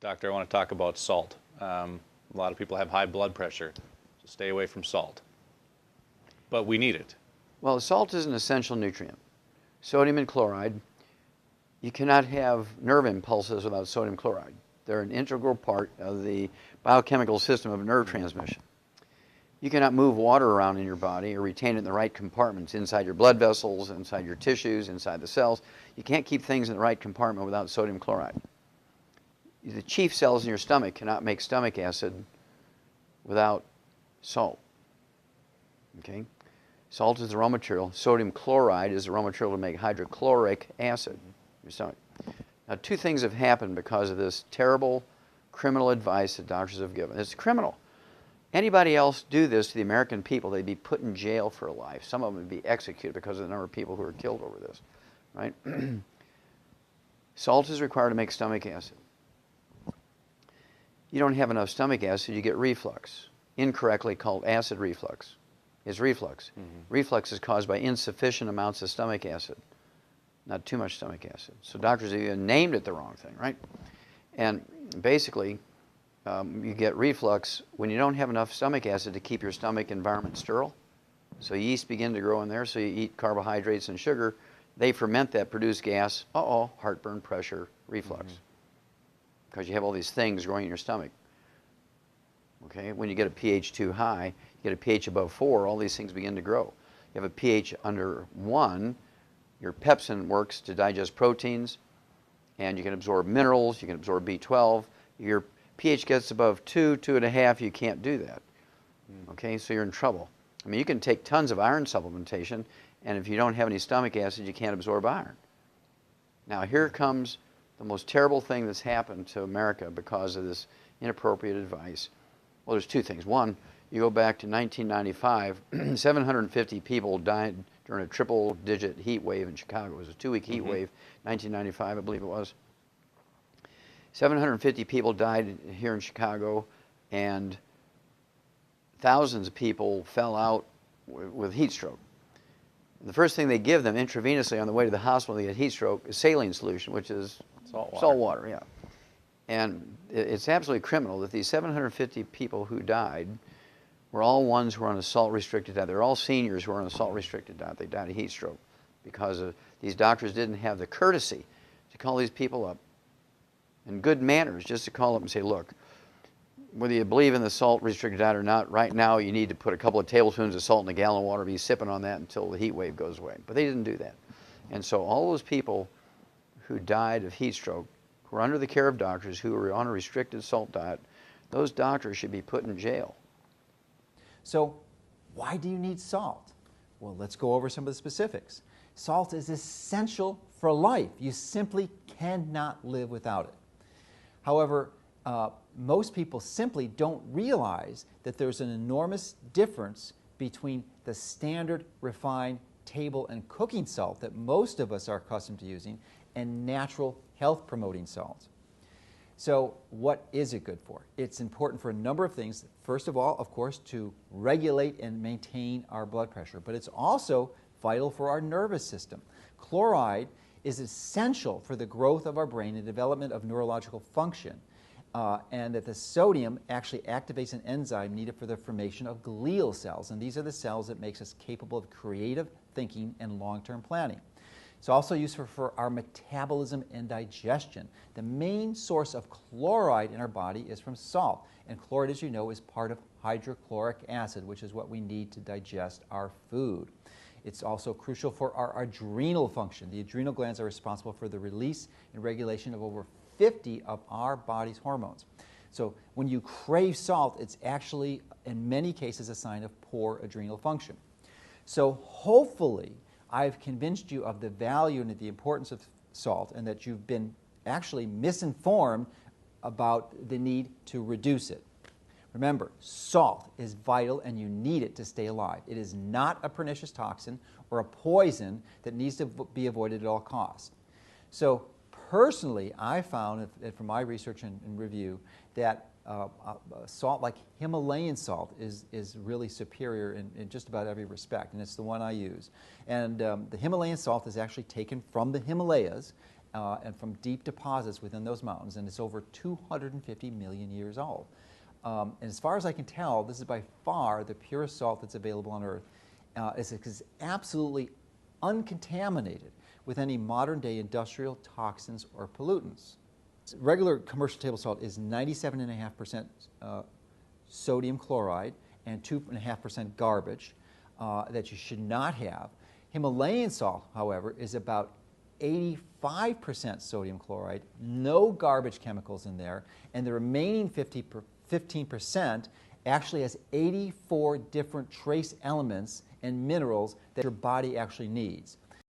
Doctor, I want to talk about salt. A lot of people have high blood pressure, so stay away from salt. But we need it. Well, salt is an essential nutrient. Sodium and chloride. You cannot have nerve impulses without sodium chloride. They're an integral part of the biochemical system of nerve transmission. You cannot move water around in your body or retain it in the right compartments, inside your blood vessels, inside your tissues, inside the cells. You can't keep things in the right compartment without sodium chloride. The chief cells in your stomach cannot make stomach acid without salt. Okay? Salt is the raw material. Sodium chloride is the raw material to make hydrochloric acid in your stomach. Now, two things have happened because of this terrible criminal advice that doctors have given. It's criminal. Anybody else do this to the American people, they'd be put in jail for life. Some of them would be executed because of the number of people who are killed over this, right? Salt is required to make stomach acid. You don't have enough stomach acid, you get reflux, incorrectly called acid reflux. It's reflux. Reflux is caused by insufficient amounts of stomach acid, not too much stomach acid. So doctors have even named it the wrong thing, right? And basically, you get reflux when you don't have enough stomach acid to keep your stomach environment sterile. So yeast begin to grow in there, so you eat carbohydrates and sugar. They ferment that, produce gas. Heartburn, pressure, reflux. Because you have all these things growing in your stomach. Okay, when you get a pH too high, you get a pH above 4, all these things begin to grow. You have a pH under 1, your pepsin works to digest proteins, and you can absorb minerals, you can absorb B12. Your pH gets above 2, 2.5, you can't do that. Okay, so you're in trouble. I mean, you can take tons of iron supplementation, and if you don't have any stomach acid, you can't absorb iron. Now, here comes the most terrible thing that's happened to America because of this inappropriate advice. Well, there's two things. One, you go back to 1995, 750 people died during a triple-digit heat wave in Chicago. It was a 2-week heat wave, 1995, I believe it was. 750 people died here in Chicago, and thousands of people fell out with heat stroke. The first thing they give them intravenously on the way to the hospital when they get heat stroke is saline solution, which is salt water, yeah. And it's absolutely criminal that these 750 people who died were all ones who were on a salt-restricted diet. They're all seniors who were on a salt-restricted diet. They died of heat stroke because these doctors didn't have the courtesy to call these people up in good manners, just to call up and say, look, whether you believe in the salt-restricted diet or not, right now you need to put a couple of tablespoons of salt in a gallon of water, be sipping on that until the heat wave goes away. But they didn't do that. And so all those people who died of heat stroke who were under the care of doctors who were on a restricted salt diet, those doctors should be put in jail. So why do you need salt? Well, let's go over some of the specifics. Salt is essential for life. You simply cannot live without it. However, most people simply don't realize that there's an enormous difference between the standard refined table and cooking salt that most of us are accustomed to using and natural health promoting salts. So what is it good for? It's important for a number of things. First of all, of course, to regulate and maintain our blood pressure, but it's also vital for our nervous system. Chloride is essential for the growth of our brain and development of neurological function. And that the sodium actually activates an enzyme needed for the formation of glial cells. And these are the cells that makes us capable of creative thinking and long-term planning. It's also useful for our metabolism and digestion. The main source of chloride in our body is from salt. And chloride, as you know, is part of hydrochloric acid, which is what we need to digest our food. It's also crucial for our adrenal function. The adrenal glands are responsible for the release and regulation of over 50 of our body's hormones. So when you crave salt, it's actually, in many cases, a sign of poor adrenal function. So hopefully, I've convinced you of the value and the importance of salt and that you've been actually misinformed about the need to reduce it. Remember, salt is vital and you need it to stay alive. It is not a pernicious toxin or a poison that needs to be avoided at all costs. So personally, I found from my research and review that salt like Himalayan salt is really superior in just about every respect, and it's the one I use. And the Himalayan salt is actually taken from the Himalayas, and from deep deposits within those mountains, and it's over 250 million years old. And as far as I can tell, this is by far the purest salt that's available on Earth. It's absolutely uncontaminated with any modern-day industrial toxins or pollutants. Regular commercial table salt is 97.5% sodium chloride and 2.5% garbage that you should not have. Himalayan salt, however, is about 85% sodium chloride, no garbage chemicals in there, and the remaining 15% actually has 84 different trace elements and minerals that your body actually needs.